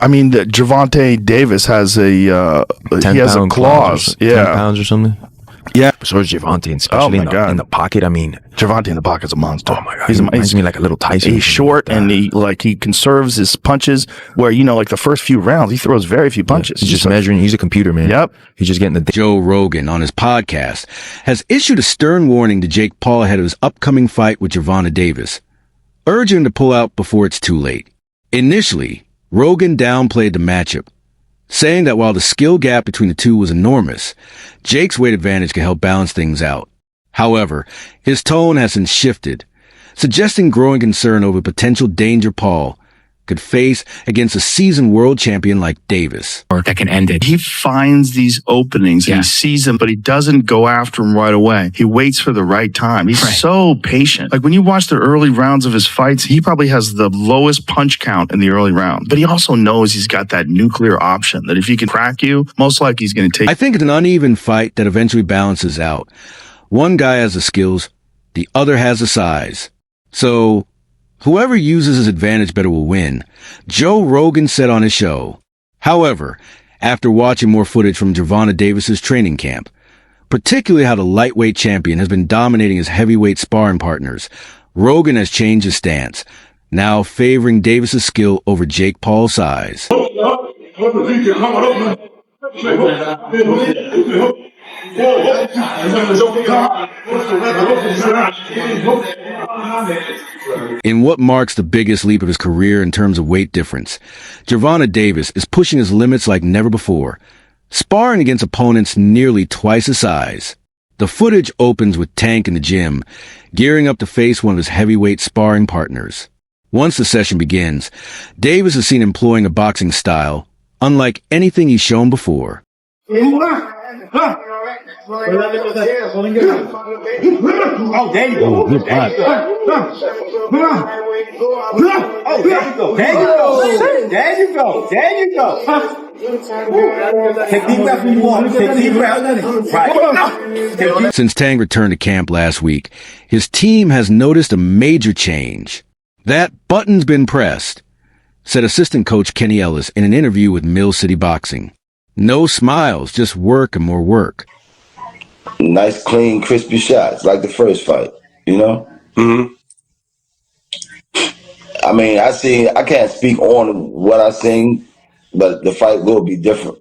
I mean, Gervonta Davis has he has a clause. 10 pounds or something. Yeah. So is Gervonta, especially in the pocket. I mean, Gervonta in the pocket's a monster. Oh my God. He reminds me like a little Tyson. He's short and he conserves his punches where, like the first few rounds, he throws very few punches. He's just measuring. He's a computer, man. Yep. He's just getting the... Joe Rogan on his podcast has issued a stern warning to Jake Paul ahead of his upcoming fight with Gervonta Davis, urging him to pull out before it's too late. Initially, Rogan downplayed the matchup, saying that while the skill gap between the two was enormous, Jake's weight advantage could help balance things out. However, his tone has since shifted, suggesting growing concern over potential danger Paul could face against a seasoned world champion like Davis. Or that can end it. He finds these openings and he sees them, but he doesn't go after them right away. He waits for the right time. He's so patient. Like when you watch the early rounds of his fights, he probably has the lowest punch count in the early round. But he also knows he's got that nuclear option that if he can crack you, most likely he's going to take. I think it's an uneven fight that eventually balances out. One guy has the skills, the other has the size. So whoever uses his advantage better will win, Joe Rogan said on his show. However, after watching more footage from Gervonta Davis's training camp, particularly how the lightweight champion has been dominating his heavyweight sparring partners, Rogan has changed his stance, now favoring Davis's skill over Jake Paul's size. In what marks the biggest leap of his career in terms of weight difference, Gervonta Davis is pushing his limits like never before, sparring against opponents nearly twice his size. The footage opens with Tank in the gym, gearing up to face one of his heavyweight sparring partners. Once the session begins, Davis is seen employing a boxing style unlike anything he's shown before. Oh, there you go. Good God. Oh, there you go. There you go. There you go. There you go. Take deep breath when you walk. Take deep breath. Right. Since Tang returned to camp last week, his team has noticed a major change. That button's been pressed, said assistant coach Kenny Ellis in an interview with Mill City Boxing. No smiles, just work and more work. Nice, clean, crispy shots, like the first fight, you know? Mm-hmm. I mean, I can't speak on what I seen, but the fight will be different.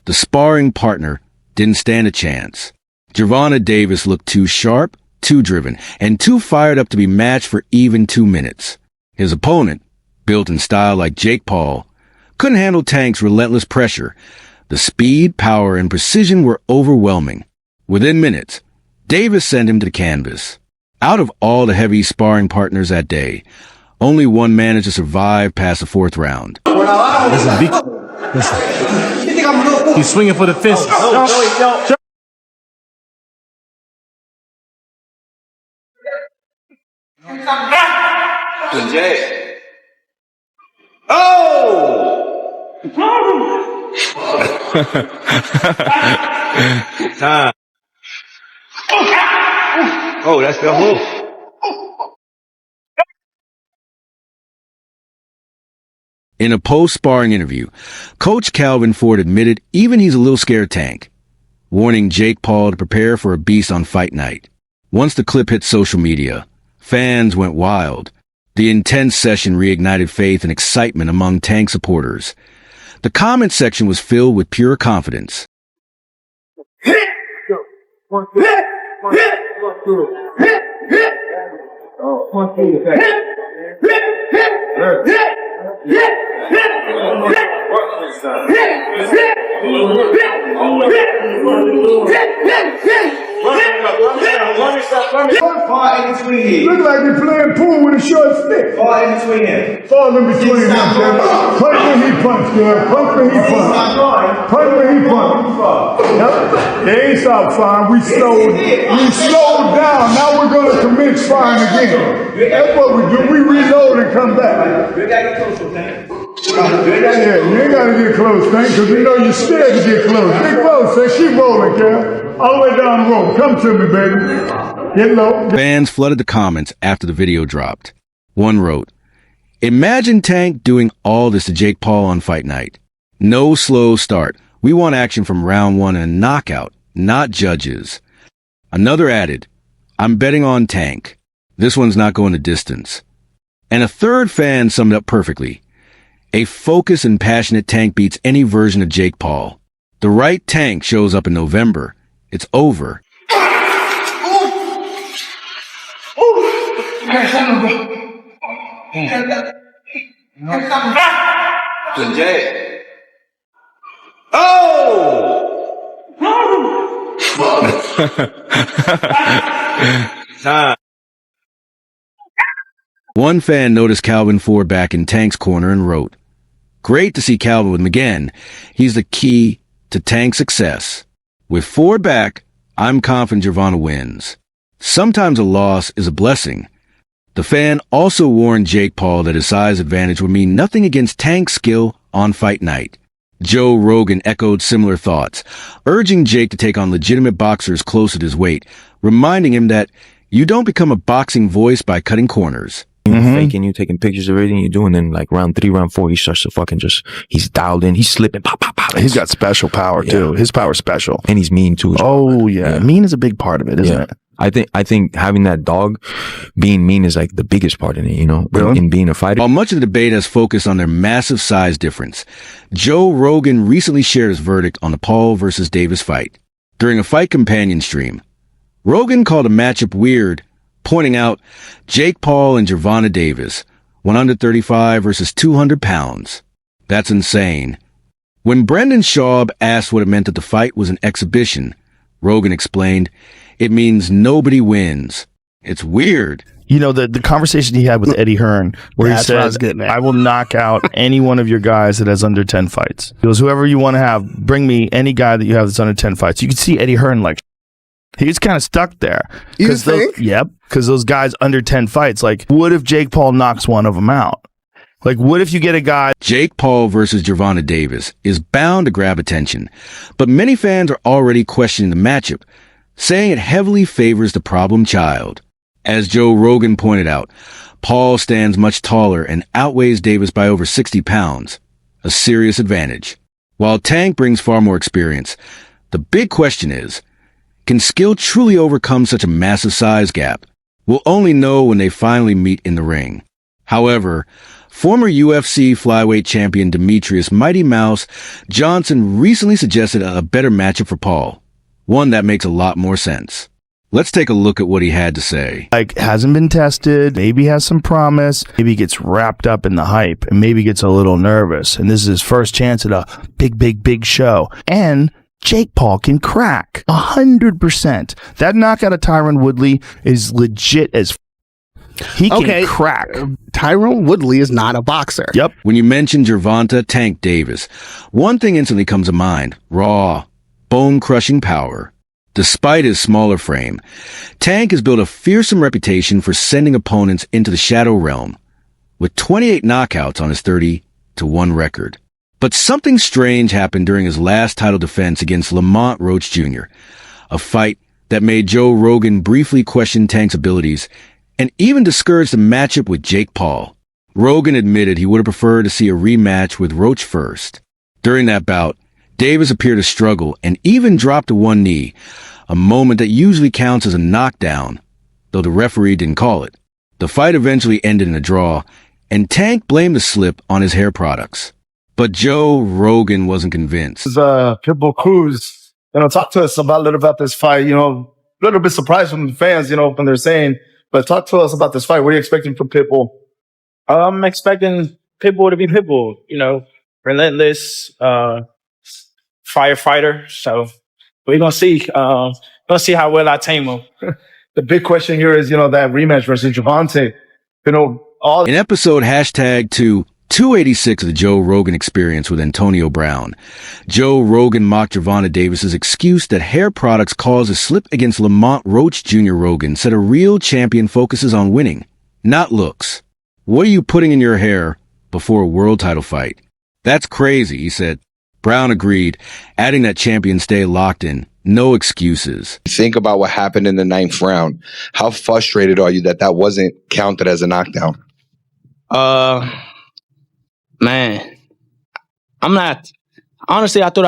The sparring partner didn't stand a chance. Gervonta Davis looked too sharp, too driven, and too fired up to be matched for even 2 minutes. His opponent, built in style like Jake Paul, couldn't handle Tank's relentless pressure. The speed, power, and precision were overwhelming. Within minutes, Davis sent him to the canvas. Out of all the heavy sparring partners that day, only one managed to survive past the 4th round. Listen. He's swinging for the fist. Oh, that's the move. In a post-sparring interview, Coach Calvin Ford admitted even he's a little scared Tank, warning Jake Paul to prepare for a beast on fight night. Once the clip hit social media, fans went wild. The intense session reignited faith and excitement among Tank supporters. The comment section was filled with pure confidence. Look like they're playing pool with a short a stick. Fall in between him. Fall in between him. Punch when he punch, Kev. Punch when he punch. Punch when he punch. Yep. They ain't stopped firing. We slowed down. Now we're going to commence firing again. That's what we do. We reload and come back. You gotta get close, man. Yeah, you ain't got to get close, Tank, because we know you're scared to get close. Get close, Tank. Keep rolling, Kev. All the way down the road. Come to me, baby. Get low. Fans flooded the comments after the video dropped. One wrote, "Imagine Tank doing all this to Jake Paul on fight night. No slow start. We want action from round one and a knockout, not judges." Another added, "I'm betting on Tank. This one's not going the distance." And a third fan summed up perfectly. "A focused and passionate Tank beats any version of Jake Paul. The right Tank shows up in November. It's over." Jay. Oh! One fan noticed Calvin Ford back in Tank's corner and wrote, "Great to see Calvin with him again. He's the key to Tank's success. With Ford back, I'm confident Gervonta wins. Sometimes a loss is a blessing." The fan also warned Jake Paul that his size advantage would mean nothing against Tank's skill on fight night. Joe Rogan echoed similar thoughts, urging Jake to take on legitimate boxers close at his weight, reminding him that you don't become a boxing voice by cutting corners. Faking you, taking pictures of everything you do, and then like round 3, round 4, he starts to fucking he's dialed in, he's slipping, pop, pop, pop. He's got special power too. His power's special. And he's mean too. Oh yeah. Mean is a big part of it, isn't it? I think having that dog being mean is like the biggest part in it, you know, Really? in being a fighter. While much of the debate has focused on their massive size difference, Joe Rogan recently shared his verdict on the Paul versus Davis fight. During a fight companion stream, Rogan called a matchup weird, pointing out Jake Paul and Gervonta Davis, 135 versus 200 pounds. That's insane. When Brendan Schaub asked what it meant that the fight was an exhibition, Rogan explained, "It means nobody wins. It's weird." You know, the conversation he had with Eddie Hearn, where he said, I will knock out any one of your guys that has under 10 fights. He goes, whoever you want to have, bring me any guy that you have that's under 10 fights. You can see Eddie Hearn like, he's kind of stuck there. You think? Yep. Because those guys under 10 fights, like, what if Jake Paul knocks one of them out? Like, what if you get a guy? Jake Paul versus Gervonta Davis is bound to grab attention, but many fans are already questioning the matchup, saying it heavily favors the problem child. As Joe Rogan pointed out, Paul stands much taller and outweighs Davis by over 60 pounds, a serious advantage. While Tank brings far more experience, the big question is, can skill truly overcome such a massive size gap? We'll only know when they finally meet in the ring. However, former UFC flyweight champion Demetrius Mighty Mouse Johnson recently suggested a better matchup for Paul, one that makes a lot more sense. Let's take a look at what he had to say. Like, hasn't been tested, maybe has some promise, maybe gets wrapped up in the hype, and maybe gets a little nervous. And this is his first chance at a big show. And Jake Paul can crack 100%. That knockout of Tyron Woodley is legit as he can crack. Tyron Woodley is not a boxer. Yep. When you mention Gervonta Tank Davis, one thing instantly comes to mind: raw, bone-crushing power. Despite his smaller frame, Tank has built a fearsome reputation for sending opponents into the shadow realm, with 28 knockouts on his 30-1 record. But something strange happened during his last title defense against Lamont Roach Jr., a fight that made Joe Rogan briefly question Tank's abilities and even discouraged the matchup with Jake Paul. Rogan admitted he would have preferred to see a rematch with Roach first. During that bout, Davis appeared to struggle and even dropped to one knee, a moment that usually counts as a knockdown, though the referee didn't call it. The fight eventually ended in a draw, and Tank blamed the slip on his hair products. But Joe Rogan wasn't convinced. Pitbull Cruz, talk to us about a little about this fight. A little bit surprised from the fans, when they're saying, but talk to us about this fight. What are you expecting from Pitbull? I'm expecting Pitbull to be Pitbull, relentless, firefighter. So we're gonna see. Gonna see how well I tame him. The big question here is, that rematch versus Gervonta. all In episode #286 of the Joe Rogan Experience with Antonio Brown, Joe Rogan mocked Gervonta Davis's excuse that hair products cause a slip against Lamont Roach Jr. Rogan said a real champion focuses on winning, not looks. What are you putting in your hair before a world title fight? That's crazy, he said. Brown agreed, adding that champions stay locked in. No excuses. Think about what happened in the 9th round. How frustrated are you that that wasn't counted as a knockdown? Man, I'm not. Honestly, I thought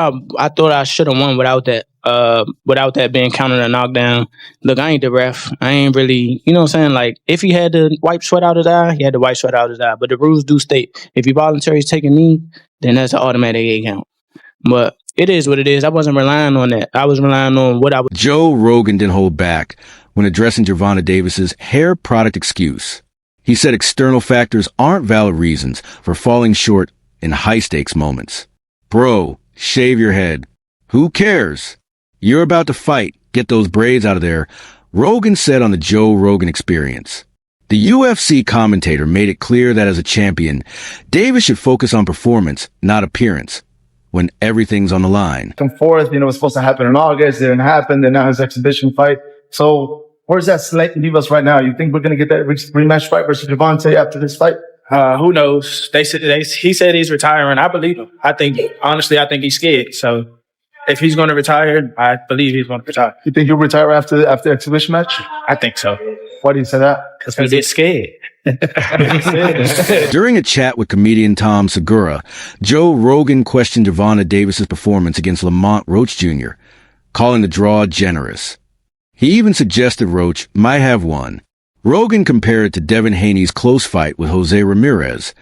I should have won without that being counted a knockdown. Look, I ain't the ref. I ain't really, you know what I'm saying? Like, if he had to wipe sweat out his eye, he had to wipe sweat out his eye. But the rules do state if you voluntarily take a knee, then that's an automatic 8 count. But it is what it is. I wasn't relying on that. I was relying on what I was. Joe Rogan didn't hold back when addressing Gervonta Davis's hair product excuse. He said external factors aren't valid reasons for falling short in high-stakes moments. Bro, shave your head. Who cares? You're about to fight. Get those braids out of there, Rogan said on the Joe Rogan Experience. The UFC commentator made it clear that as a champion, Davis should focus on performance, not appearance, when everything's on the line. and forth. It was supposed to happen in August. It didn't happen. Then now his exhibition fight. So where's that leave us right now? You think we're going to get that rematch fight versus Gervonta after this fight? Who knows? He said he's retiring. I believe him. I think he's scared. So if he's going to retire, I believe he's going to retire. You think he'll retire after the exhibition match? I think so. Why do you say that? Because he's scared. During a chat with comedian Tom Segura, Joe Rogan questioned Gervonta Davis's performance against Lamont Roach Jr., calling the draw generous. He even suggested Roach might have won. Rogan compared it to Devin Haney's close fight with Jose Ramirez,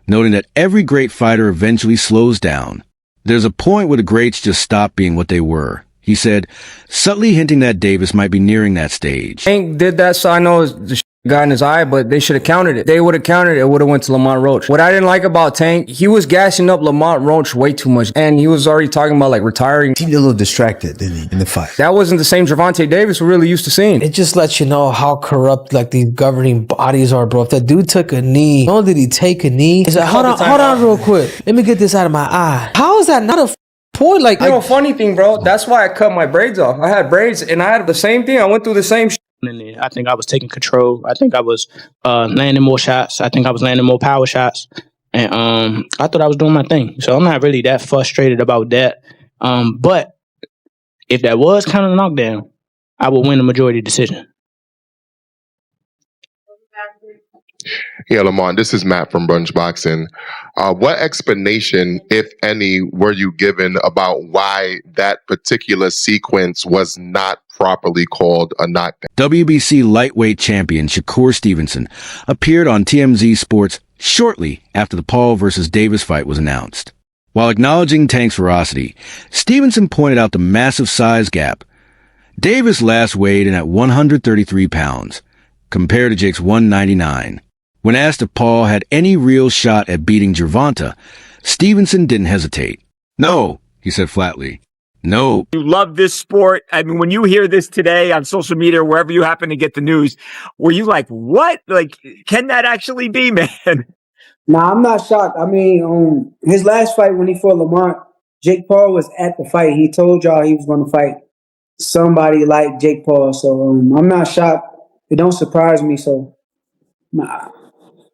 noting that every great fighter eventually slows down. There's a point where the greats just stop being what they were. He said, subtly hinting that Davis might be nearing that stage. Tank did that, so I know the got in his eye, but they should have countered it. They would have countered it, it would have went to Lamont Roach. What I didn't like about Tank, he was gassing up Lamont Roach way too much, and he was already talking about like retiring. He seemed a little distracted, didn't he, in the fight? That wasn't the same Gervonta Davis we're really used to seeing. It just lets you know how corrupt like these governing bodies are, bro. If that dude took a knee, not only did he take a knee, he said, hold on real quick. Let me get this out of my eye. How is that not a point? Like, funny thing, bro, that's why I cut my braids off. I had braids and I had the same thing. I went through the same shit. I think I was taking control. I think I was landing more shots. I think I was landing more power shots. And I thought I was doing my thing. So I'm not really that frustrated about that. But if that was kind of a knockdown, I would win the majority decision. Yeah, Lamont, this is Matt from Brunch Boxing. What explanation, if any, were you given about why that particular sequence was not properly called a knockdown? WBC lightweight champion Shakur Stevenson appeared on TMZ Sports shortly after the Paul versus Davis fight was announced. While acknowledging Tank's ferocity, Stevenson pointed out the massive size gap. Davis last weighed in at 133 pounds, compared to Jake's 199. When asked if Paul had any real shot at beating Gervonta, Stevenson didn't hesitate. No, he said flatly. No. You love this sport. I mean, when you hear this today on social media or wherever you happen to get the news, were you like, what? Like, can that actually be, man? Nah, I'm not shocked. I mean, his last fight when he fought Lamont, Jake Paul was at the fight. He told y'all he was going to fight somebody like Jake Paul. So I'm not shocked. It don't surprise me. So, nah.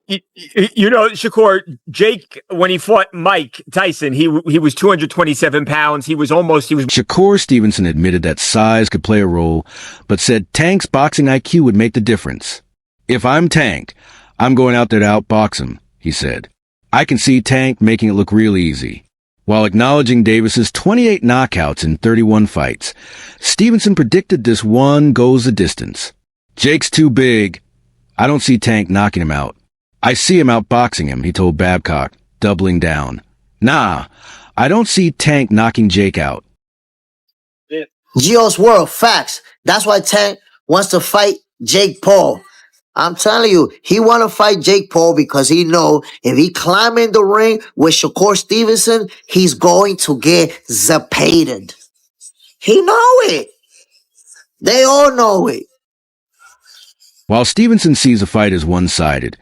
You know, Shakur, Jake, when he fought Mike Tyson, he was 227 pounds. Shakur Stevenson admitted that size could play a role, but said Tank's boxing IQ would make the difference. If I'm Tank, I'm going out there to outbox him, he said. I can see Tank making it look real easy. While acknowledging Davis's 28 knockouts in 31 fights, Stevenson predicted this one goes the distance. Jake's too big. I don't see Tank knocking him out. I see him outboxing him, he told Babcock, doubling down. Nah, I don't see Tank knocking Jake out. Geo's World, facts. That's why Tank wants to fight Jake Paul. I'm telling you, he want to fight Jake Paul because he know if he climb in the ring with Shakur Stevenson, he's going to get zapated. He know it. They all know it. While Stevenson sees the fight as one-sided,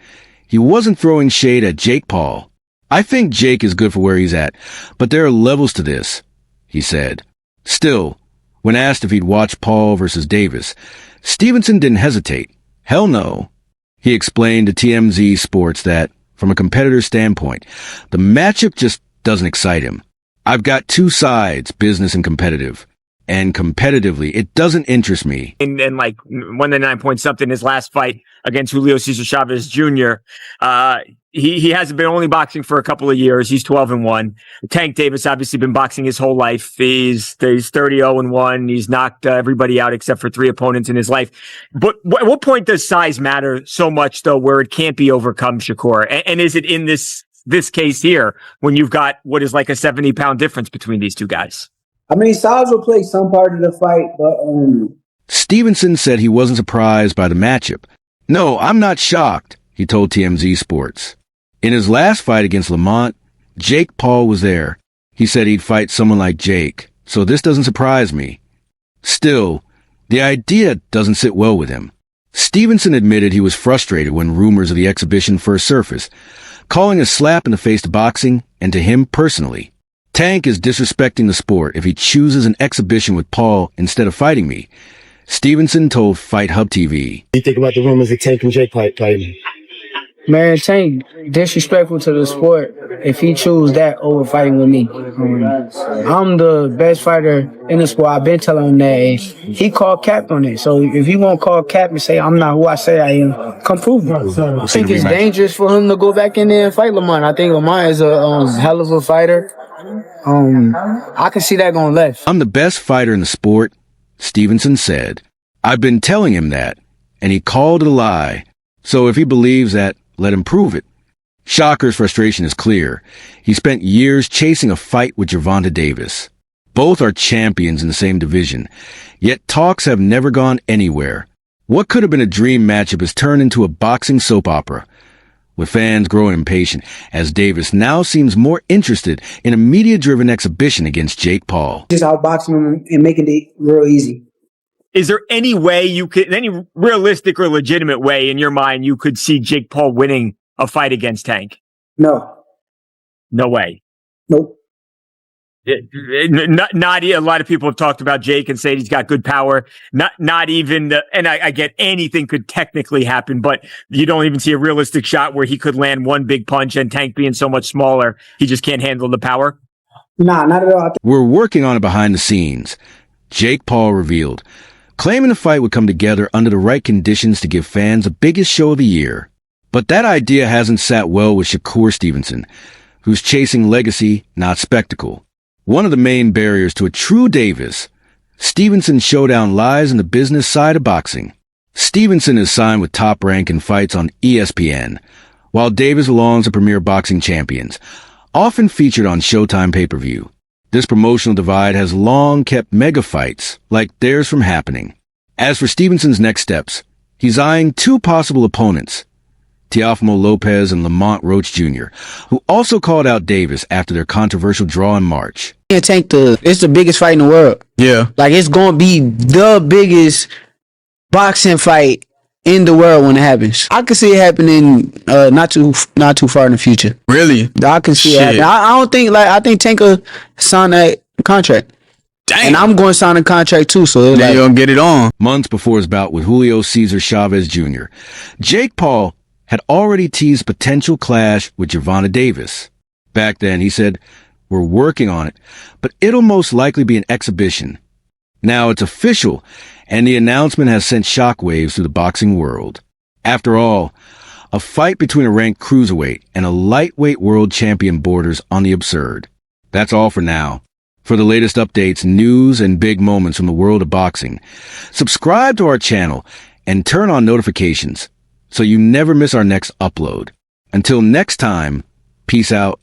he wasn't throwing shade at Jake Paul. I think Jake is good for where he's at, but there are levels to this, he said. Still, when asked if he'd watch Paul versus Davis, Stevenson didn't hesitate. Hell no. He explained to TMZ Sports that, from a competitor's standpoint, the matchup just doesn't excite him. I've got two sides, business and competitive. And competitively, it doesn't interest me. And like 199 point something his last fight against Julio Cesar Chavez Jr. He hasn't been only boxing for a couple of years. He's 12-1. Tank Davis obviously been boxing his whole life. He's 30-0-1. He's knocked everybody out except for 3 opponents in his life. But at what point does size matter so much though, where it can't be overcome, Shakur? And is it in this case here when you've got what is like a 70-pound difference between these two guys? I mean, size will play some part of the fight, but Stevenson said he wasn't surprised by the matchup. No, I'm not shocked, he told TMZ Sports. In his last fight against Lamont, Jake Paul was there. He said he'd fight someone like Jake, so this doesn't surprise me. Still, the idea doesn't sit well with him. Stevenson admitted he was frustrated when rumors of the exhibition first surfaced, calling a slap in the face to boxing and to him personally. Tank is disrespecting the sport if he chooses an exhibition with Paul instead of fighting me, Stevenson told Fight Hub TV. What do you think about the rumors of Tank and Jake fighting? Man, Tank disrespectful to the sport if he choose that over fighting with me. I'm the best fighter in the sport. I've been telling him that. And he called cap on it. So if he won't call cap and say I'm not who I say I am, come prove it. I think it's dangerous for him to go back in there and fight Lamont. I think Lamont is a hell of a fighter. I can see that going left. I'm the best fighter in the sport, Stevenson said. I've been telling him that, and he called it a lie. So if he believes that, let him prove it. Shocker's frustration is clear. He spent years chasing a fight with Gervonta Davis. Both are champions in the same division, yet talks have never gone anywhere. What could have been a dream matchup has turned into a boxing soap opera, with fans growing impatient as Davis now seems more interested in a media-driven exhibition against Jake Paul. Just outboxing him and making it real easy. Is there any way you could, any realistic or legitimate way in your mind you could see Jake Paul winning a fight against Tank? No. No way. Nope. Not a lot of people have talked about Jake and said he's got good power. Not even and I get anything could technically happen, but you don't even see a realistic shot where he could land one big punch and Tank being so much smaller, he just can't handle the power. Nah, not at all. We're working on it behind the scenes, Jake Paul revealed, claiming the fight would come together under the right conditions to give fans the biggest show of the year. But that idea hasn't sat well with Shakur Stevenson, who's chasing legacy, not spectacle. One of the main barriers to a true Davis, Stevenson's showdown lies in the business side of boxing. Stevenson is signed with Top Rank and fights on ESPN, while Davis belongs to Premier Boxing Champions, often featured on Showtime pay-per-view. This promotional divide has long kept mega fights like theirs from happening. As for Stevenson's next steps, he's eyeing two possible opponents, Teofimo Lopez and Lamont Roach Jr., who also called out Davis after their controversial draw in March. Tank it's the biggest fight in the world. Yeah. Like, it's going to be the biggest boxing fight in the world when it happens. I can see it happening not too far in the future. Really? I can see it happening. I don't think, I think Tank will sign that contract. Dang. And I'm going to sign a contract too, so you're going to get it on. Months before his bout with Julio Cesar Chavez Jr., Jake Paul had already teased potential clash with Gervonta Davis. Back then, he said, "We're working on it, but it'll most likely be an exhibition." Now it's official, and the announcement has sent shockwaves through the boxing world. After all, a fight between a ranked cruiserweight and a lightweight world champion borders on the absurd. That's all for now. For the latest updates, news, and big moments from the world of boxing, subscribe to our channel and turn on notifications so you never miss our next upload. Until next time, peace out